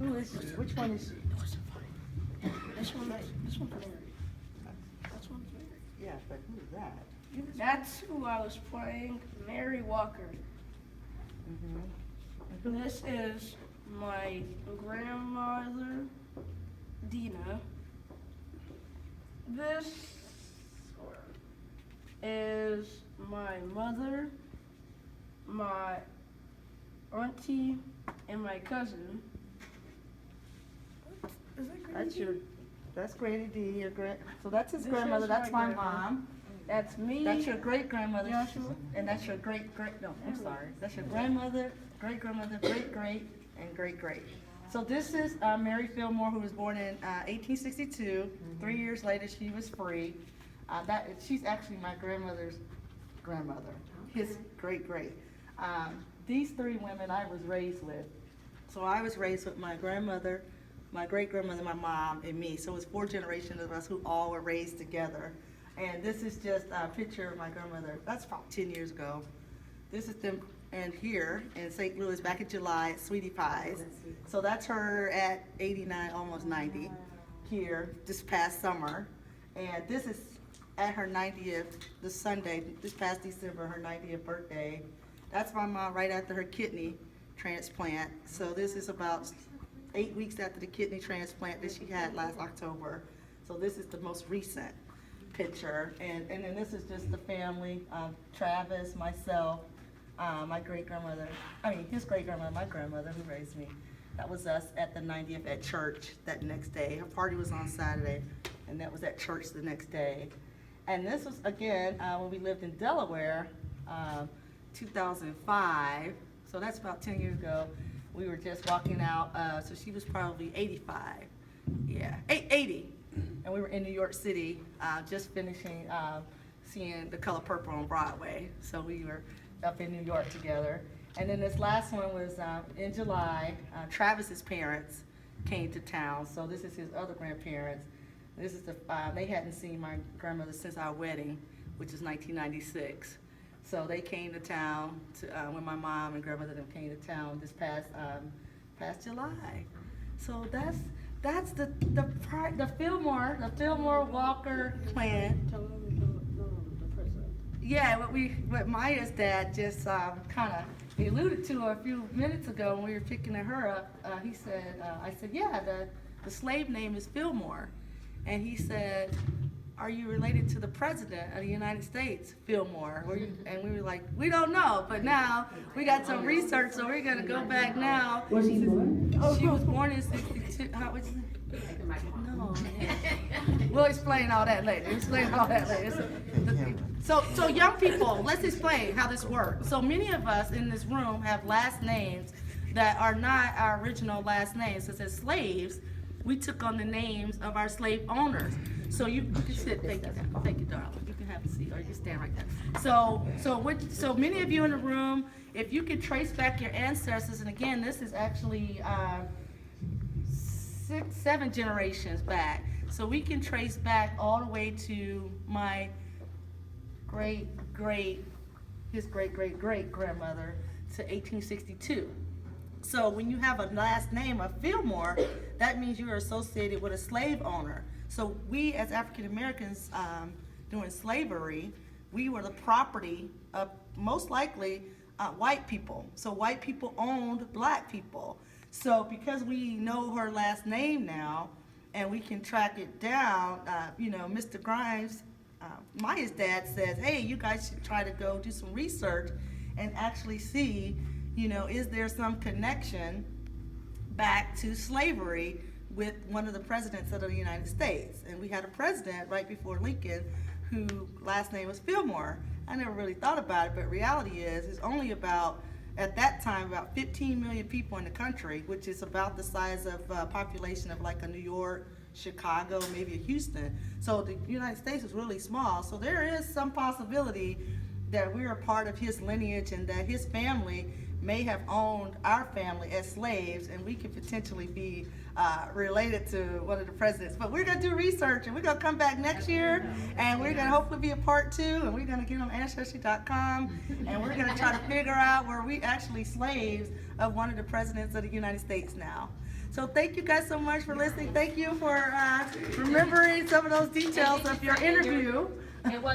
Who is she? Which one is she? This one for Mary. This one's Mary. Yeah, but who's that? That's who I was playing, Mary Walker. This is my grandmother, Dina. This is my mother, my auntie, and my cousin. Is that Grady? That's Grady D. So that's his This grandmother. is That's my my grandma. mom. That's me. That's your great grandmother. Joshua. And that's your great. No, I'm sorry. That's your grandmother, great grandmother, great, and great. So this is Mary Fillmore, who was born in 1862. 3 years later, she was free. She's actually my grandmother's grandmother, his great. These three women I was raised with. So I was raised with my grandmother, my great grandmother, my mom, and me. So it was 4 generations of us who all were raised together. And this is just a picture of my grandmother. That's about 10 years ago. This is them, and here in St. Louis back in July at Sweetie Pies. So that's her at 89, almost 90, here this past summer. And this is at her 90th, this Sunday, this past December, her 90th birthday. That's my mom right after her kidney transplant. So this is about 8 weeks after the kidney transplant that she had last October. So this is the most recent picture. And then this is just the family, Travis, myself, my great-grandmother, his great-grandmother, my grandmother who raised me. That was us at the 90th at church that next day. Her party was on Saturday, and that was at church the next day. And this was, again, when we lived in Delaware, 2005, so that's about 10 years ago. We were just walking out, so she was probably 85, yeah, 80. And we were in New York City, just finishing seeing The Color Purple on Broadway. So we were up in New York together. And then this last one was in July. Travis's parents came to town. So this is his other grandparents. This is they hadn't seen my grandmother since our wedding, which is 1996. So they came to town when my mom and grandmother them came to town this past July. So that's the Fillmore Walker clan. Tell them the president. Yeah, what Maya's dad just kind of alluded to a few minutes ago when we were picking her up. He said, I said, yeah, the slave name is Fillmore. And he said, are you related to the president of the United States, Fillmore? And we were like, we don't know, but now we got some research, so we're gonna go back now. Was he born? She was born in 62, no. We'll explain all that later. So young people, let's explain how this works. So many of us in this room have last names that are not our original last names. So as slaves, we took on the names of our slave owners. So you can sit, thank you, darling. You can have a seat, or you can stand right there. So many of you in the room, if you could trace back your ancestors, and again, this is actually 6, 7 generations back. So we can trace back all the way to my his great grandmother to 1862. So when you have a last name of Fillmore, that means you are associated with a slave owner. So we as African Americans during slavery, we were the property of most likely white people. So white people owned black people. So because we know her last name now and we can track it down, Mr. Grimes, Maya's dad says, hey, you guys should try to go do some research and actually see, is there some connection back to slavery with one of the presidents of the United States. And we had a president right before Lincoln who last name was Fillmore. I never really thought about it, but reality is it's only about, at that time, about 15 million people in the country, which is about the size of population of like a New York, Chicago, maybe a Houston. So the United States is really small. So there is some possibility that we're a part of his lineage and that his family may have owned our family as slaves, and we could potentially be related to one of the presidents. But we're going to do research, and we're going to come back next year, and we're going to hopefully be a part 2, and we're going to get on Ancestry.com, and we're going to try to figure out were we actually slaves of one of the presidents of the United States now. So thank you guys so much for listening. Thank you for remembering some of those details of your interview. It was